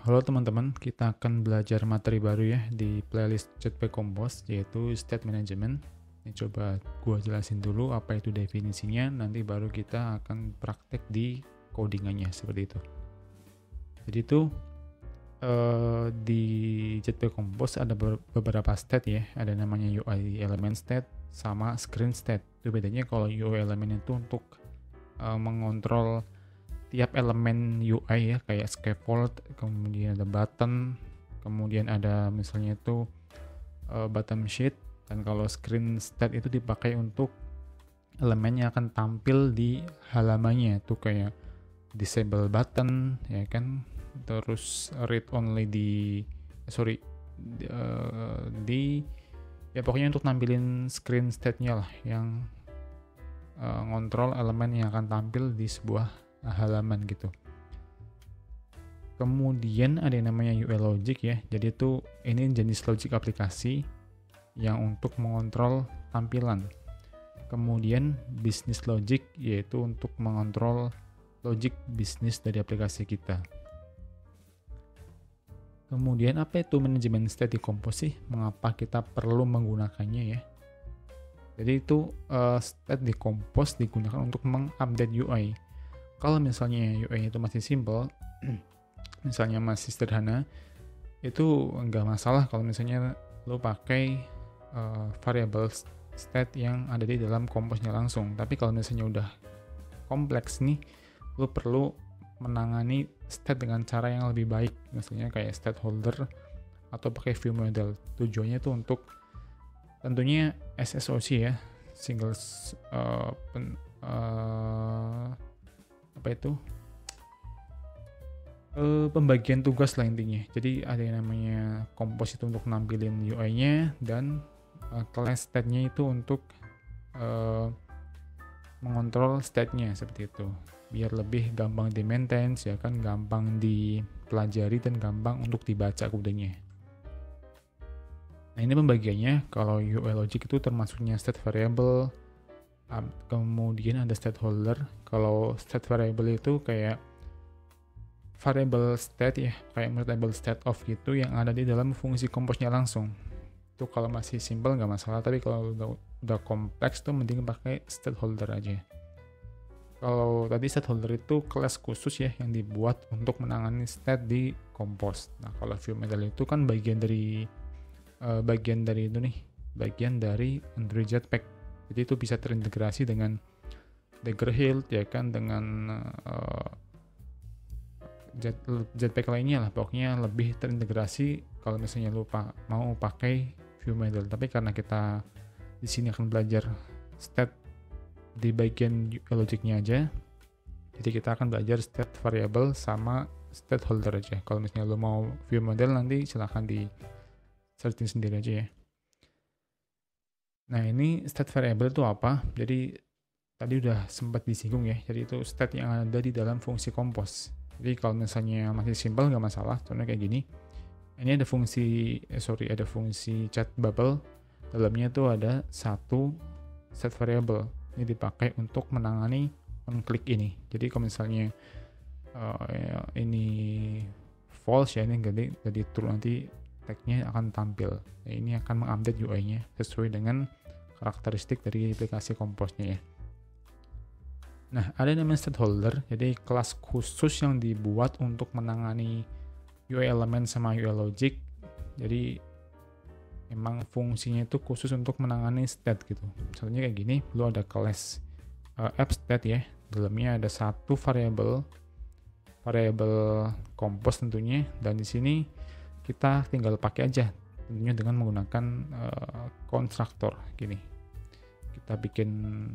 Halo teman-teman, kita akan belajar materi baru ya di playlist Jetpack Compose, yaitu State Management. Ini coba gua jelasin dulu apa itu definisinya, nanti baru kita akan praktek di codingannya seperti itu. Jadi itu di Jetpack Compose ada beberapa state ya, ada namanya UI element state sama screen state. Itu bedanya kalau UI element itu untuk mengontrol tiap elemen UI ya, kayak scaffold, kemudian ada button, kemudian ada misalnya itu bottom sheet, dan kalau screen state itu dipakai untuk elemen yang akan tampil di halamannya, itu kayak disable button ya kan, terus read only ya pokoknya untuk nampilin screen state-nya lah, yang ngontrol elemen yang akan tampil di sebuah halaman gitu. Kemudian ada yang namanya UI logic ya. Jadi itu ini jenis logic aplikasi yang untuk mengontrol tampilan. Kemudian business logic yaitu untuk mengontrol logic bisnis dari aplikasi kita. Kemudian apa itu manajemen state di Compose sih? Mengapa kita perlu menggunakannya ya? Jadi itu state di Compose digunakan untuk mengupdate UI. Kalau misalnya UI itu masih simple, misalnya masih sederhana, itu nggak masalah kalau misalnya lo pakai variable state yang ada di dalam Compose-nya langsung. Tapi kalau misalnya udah kompleks nih, lo perlu menangani state dengan cara yang lebih baik, misalnya kayak state holder atau pakai view model. Tujuannya itu untuk tentunya SSOC ya, single pembagian tugas lah intinya. Jadi ada yang namanya Compose itu untuk nampilin UI-nya, dan class state-nya itu untuk mengontrol state-nya seperti itu, biar lebih gampang di maintain ya kan, gampang dipelajari dan gampang untuk dibaca kodenya. Nah ini pembagiannya. Kalau UI logic itu termasuknya state variable, kemudian ada state holder. Kalau state variable itu kayak variable state ya, kayak mutable state of gitu yang ada di dalam fungsi Compose-nya langsung. Itu kalau masih simple nggak masalah, tapi kalau udah kompleks tuh mending pakai state holder aja. Kalau tadi state holder itu kelas khusus ya yang dibuat untuk menangani state di Compose. Nah kalau view model itu kan bagian dari Android Jetpack. Jadi itu bisa terintegrasi dengan Dagger Hill ya kan, dengan Jetpack lainnya lah, pokoknya lebih terintegrasi kalau misalnya lupa mau pakai view model. Tapi karena kita di sini akan belajar state di bagian logicnya aja, jadi kita akan belajar state variable sama state holder aja. Kalau misalnya lo mau view model nanti silahkan di searching sendiri aja ya. Nah ini state variable itu apa? Jadi tadi udah sempat disinggung ya. Jadi itu state yang ada di dalam fungsi Compose. Jadi kalau misalnya masih simple nggak masalah. Contohnya kayak gini. Ini ada fungsi chat bubble. Dalamnya itu ada satu state variable. Ini dipakai untuk menangani on click ini. Jadi kalau misalnya ini false ya, ini jadi true, nanti tag-nya akan tampil. Nah, ini akan mengupdate UI-nya sesuai dengan karakteristik dari aplikasi Compose-nya ya. Nah, ada namanya state holder, jadi kelas khusus yang dibuat untuk menangani UI element sama UI logic. Jadi memang fungsinya itu khusus untuk menangani state gitu. Contohnya kayak gini, lu ada kelas app state ya, dalamnya ada satu variable Compose tentunya, dan di sini kita tinggal pakai aja tentunya dengan menggunakan konstruktor gini. Kita bikin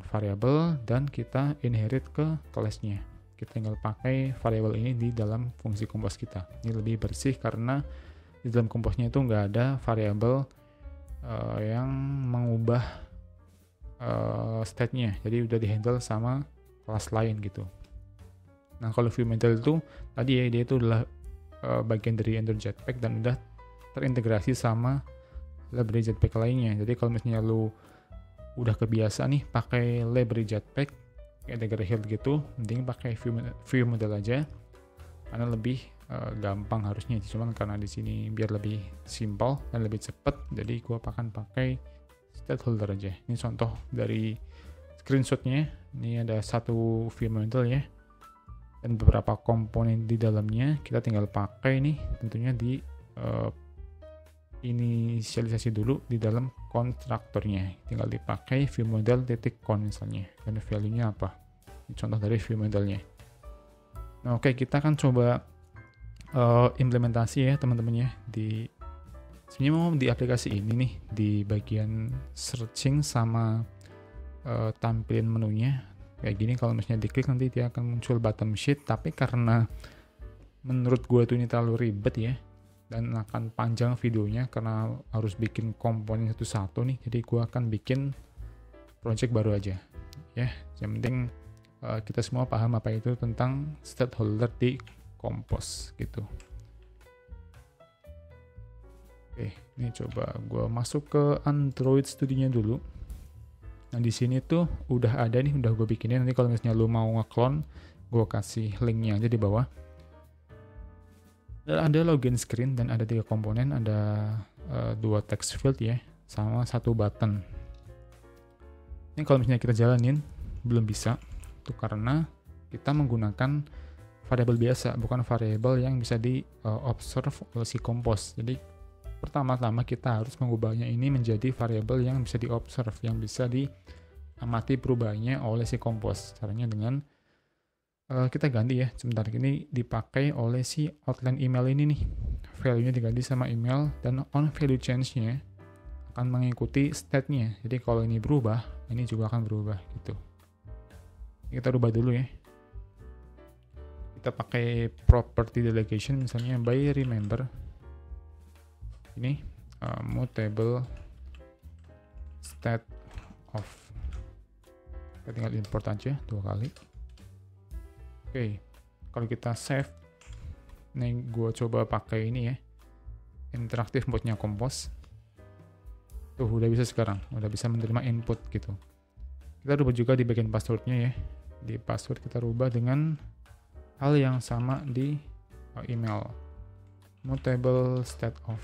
variable dan kita inherit ke kelasnya. Kita tinggal pakai variable ini di dalam fungsi Compose kita. Ini lebih bersih karena di dalam Compose-nya itu nggak ada variable yang mengubah state-nya. Jadi udah dihandle sama kelas lain gitu. Nah kalau view model itu tadi ya, dia itu adalah bagian dari Android Jetpack dan udah terintegrasi sama library Jetpack lainnya. Jadi kalau misalnya lu udah kebiasa nih pakai library Jetpack kayak Dagger Hill gitu, mending pakai view model aja karena lebih gampang harusnya, cuman karena di sini biar lebih simple dan lebih cepat, jadi gue akan pakai state holder aja. Ini contoh dari screenshotnya. Ini ada satu view model ya, dan beberapa komponen di dalamnya. Kita tinggal pakai nih, tentunya di inisialisasi dulu di dalam konstruktornya. Tinggal dipakai view model .con misalnya, dan value-nya apa. Ini contoh dari view modelnya. Nah, oke, kita akan coba implementasi ya teman-teman ya, sebenarnya mau di aplikasi ini nih, di bagian searching sama tampilin menunya kayak gini. Kalau misalnya diklik nanti dia akan muncul bottom sheet, tapi karena menurut gue tuh ini terlalu ribet ya, dan akan panjang videonya karena harus bikin komponen satu-satu nih, jadi gue akan bikin project baru aja ya. Yang penting kita semua paham apa itu tentang stakeholder di Compose gitu. Oke, ini coba gue masuk ke Android Studio-nya dulu. Nah, di sini tuh udah ada nih, udah gue bikinin. Nanti kalau misalnya lu mau nge-clone, gue kasih linknya aja di bawah. Dan ada login screen dan ada 3 komponen, ada 2 text field ya, sama 1 button. Ini kalau misalnya kita jalanin, belum bisa. Itu karena kita menggunakan variabel biasa, bukan variabel yang bisa di observe oleh si Compose. Jadi pertama-tama kita harus mengubahnya ini menjadi variabel yang bisa di observe, yang bisa diamati perubahannya oleh si Compose. Caranya dengan kita ganti ya, sebentar, ini dipakai oleh si outline email ini nih. Value-nya diganti sama email, dan on value change-nya akan mengikuti state-nya. Jadi kalau ini berubah, ini juga akan berubah gitu. Kita rubah dulu ya. Kita pakai property delegation, misalnya by remember ini mutable state of, kita tinggal import aja 2 kali. Oke, kalau kita save, nih gue coba pakai ini ya, interaktif mode-nya Compose. Tuh udah bisa sekarang, udah bisa menerima input gitu. Kita rubah juga di bagian password-nya ya. Di password kita rubah dengan hal yang sama di email, mutable state of.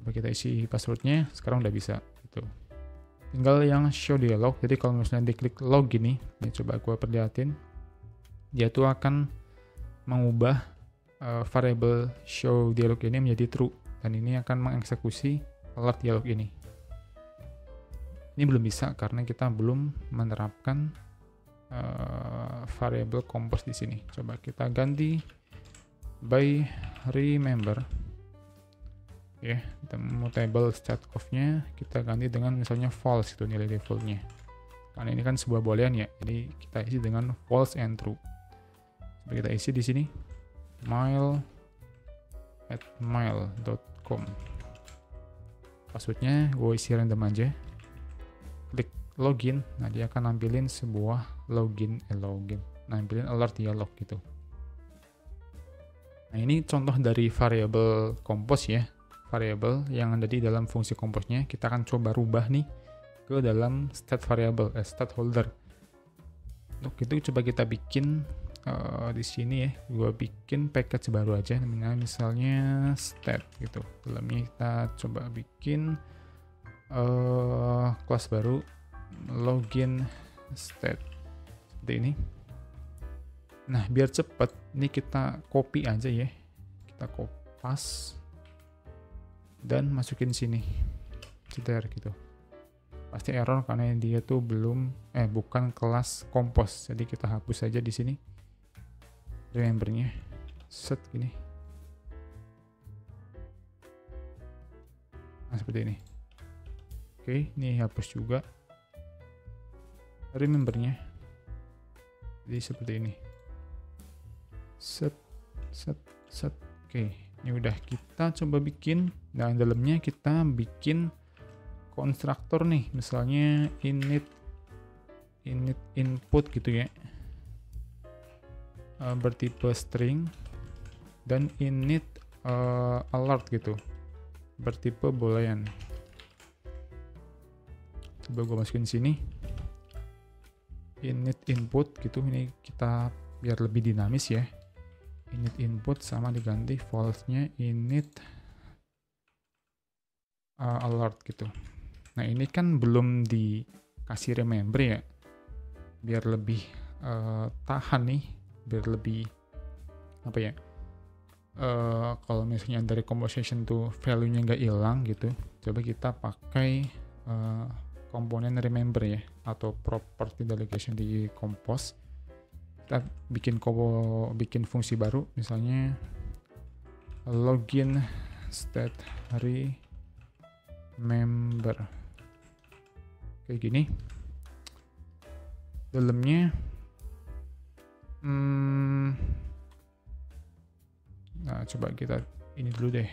Coba kita isi passwordnya, sekarang udah bisa gitu. Tinggal yang show dialog. Jadi kalau misalnya diklik login nih, ini coba gue perlihatin, dia tuh akan mengubah variable show dialog ini menjadi true, dan ini akan mengeksekusi alert dialog ini. Ini belum bisa karena kita belum menerapkan variable Compose di sini. Coba kita ganti by remember. Ya, mutable state of-nya kita ganti dengan misalnya false itu nilai default-nya. Karena ini kan sebuah boolean ya. Jadi kita isi dengan false and true. Coba kita isi di sini mail@mail.com. Passwordnya gue isi random aja. Klik login, nah dia akan nampilin sebuah nampilin alert dialog gitu. Nah, ini contoh dari variable Compose ya, variable yang ada di dalam fungsi Compose-nya. Kita akan coba rubah nih ke dalam state variable, state holder. Untuk itu coba kita bikin di sini ya, gua bikin package baru aja, namanya misalnya state gitu. Dalamnya kita coba bikin kelas baru, login state seperti ini. Nah, biar cepet ini kita copy aja ya, kita kopas dan masukin sini, cetar gitu. Pasti error karena dia tuh bukan kelas Compose, jadi kita hapus aja di sini remembernya, set gini. Nah, seperti ini. Oke, ini hapus juga remembernya, jadi seperti ini. Set. Oke, ini udah kita coba bikin. Nah, dalamnya kita bikin konstruktor nih, misalnya init input gitu ya, bertipe string, dan init alert gitu, bertipe boolean. Coba gue masukin sini init input gitu. Ini kita biar lebih dinamis ya. init input sama diganti false-nya init alert gitu. Nah ini kan belum dikasih remember ya, biar lebih tahan nih, biar lebih apa ya, kalau misalnya dari composition tuh value-nya nggak hilang gitu, coba kita pakai komponen remember ya, atau property delegation di compose. Kita bikin fungsi baru, misalnya login state remember kayak gini. Dalamnya nah coba kita ini dulu deh,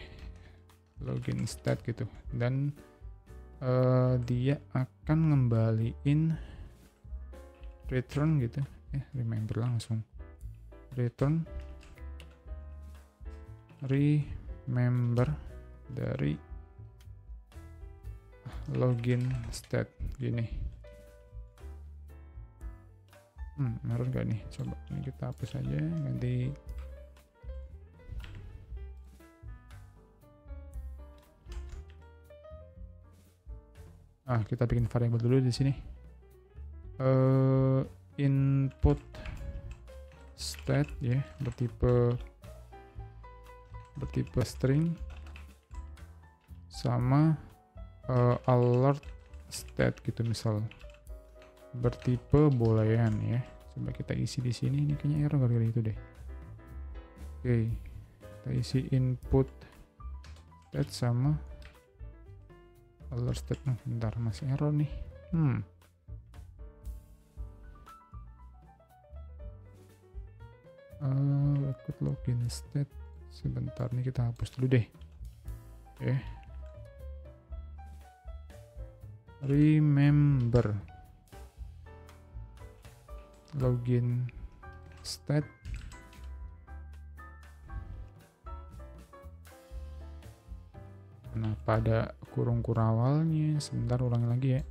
login state gitu, dan dia akan ngembaliin return gitu ya, remember langsung return remember dari login state gini. Error gak nih? Coba ini kita hapus aja, ganti kita bikin variabel dulu di sini. Input state ya, bertipe string, sama alert state gitu, misal bertipe boolean ya. Coba kita isi di sini, ini kayaknya error gara-gara itu deh. Oke, kita isi input state sama alert state. Bentar, masih error nih. Ikut login state. Sebentar nih, kita hapus dulu deh. Oke. Remember login state pada kurung awalnya. Sebentar, ulangi lagi ya.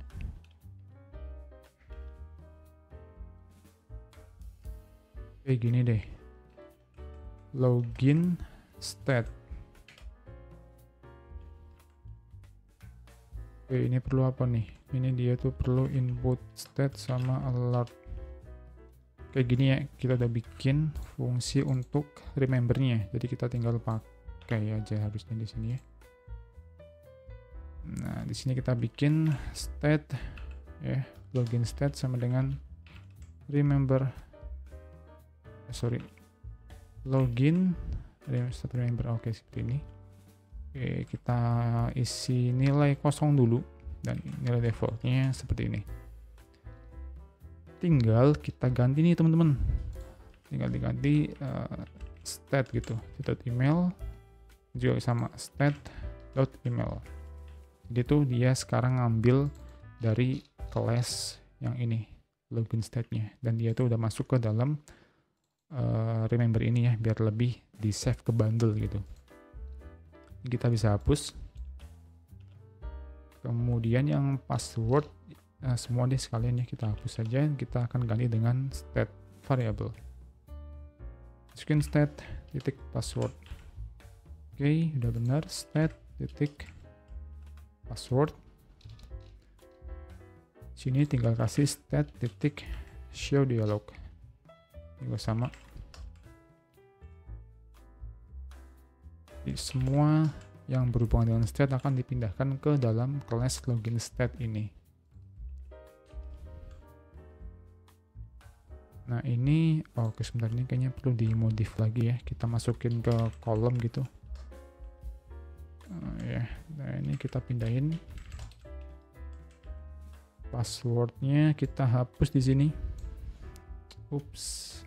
Kayak gini deh, login state. Oke, ini perlu apa nih? Ini dia tuh perlu input state sama alert. Kayak gini ya, kita udah bikin fungsi untuk remembernya. Jadi kita tinggal pakai aja harusnya di sini ya. Nah, di sini kita bikin state ya, login state sama dengan remember. Login remember. Oke, seperti ini. Oke, kita isi nilai kosong dulu dan nilai defaultnya seperti ini. Tinggal kita ganti nih teman-teman, tinggal diganti state gitu, state.email juga sama state.email. Jadi tuh dia sekarang ngambil dari kelas yang ini, login state-nya, dan dia tuh udah masuk ke dalam remember ini ya, biar lebih di save ke bundle gitu. Kita bisa hapus. Kemudian yang password semua deh sekalian ya, kita hapus saja. Kita akan ganti dengan state variable. Masukin state titik password. Oke, udah benar, state titik password. Sini tinggal kasih state titik show dialog. Juga sama. Jadi semua yang berhubungan dengan state akan dipindahkan ke dalam kelas login state ini. Nah ini, oke sebentar, ini kayaknya perlu dimodif lagi ya. Kita masukin ke kolom gitu. Nah ini kita pindahin. Passwordnya kita hapus di sini. Ups.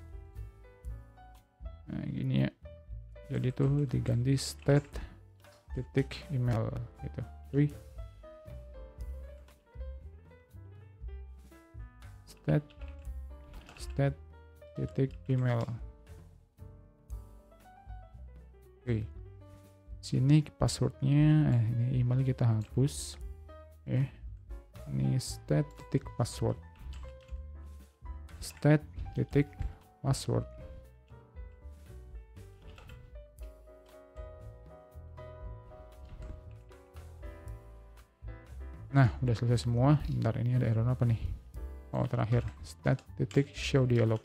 Nah gini ya. Jadi tuh diganti state titik email gitu. State titik email. Oke. Sini passwordnya, ini email kita hapus. Ini state titik password. State titik password. Nah, udah selesai semua. Bentar, ini ada error apa nih? Oh, terakhir. Stat.show dialog.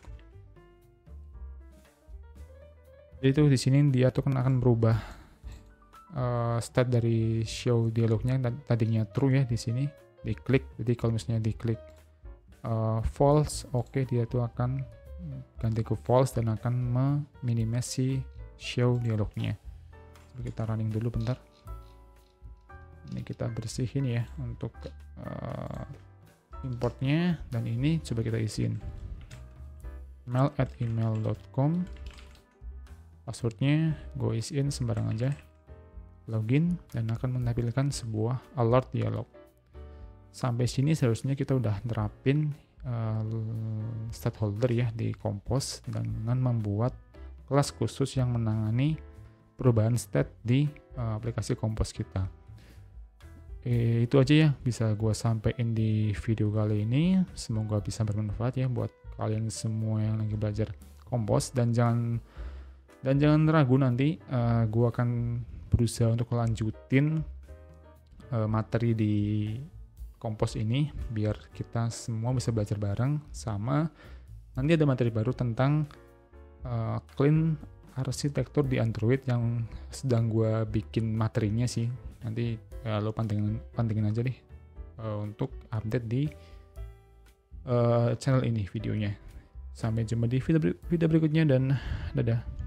Jadi itu di sini dia tuh akan berubah stat dari show dialognya. Tadinya true ya di sini. Diklik. Jadi kalau misalnya diklik false, oke, dia tuh akan ganti ke false dan akan meminimize si show dialognya. Coba kita running dulu bentar. Ini kita bersihin ya untuk importnya, dan ini coba kita isiin mail@email.com, passwordnya gue isiin sembarang aja, login, dan akan menampilkan sebuah alert dialog. Sampai sini seharusnya kita udah nerapin stakeholder ya di Compose dengan membuat kelas khusus yang menangani perubahan state di aplikasi Compose kita. Itu aja ya bisa gue sampaikan di video kali ini. Semoga bisa bermanfaat ya buat kalian semua yang lagi belajar Compose, dan jangan ragu, nanti gue akan berusaha untuk lanjutin materi di Compose ini biar kita semua bisa belajar bareng. Sama nanti ada materi baru tentang clean arsitektur di Android yang sedang gue bikin materinya sih. Nanti lo pantengin aja deh untuk update di channel ini videonya. Sampai jumpa di video berikutnya, dan dadah.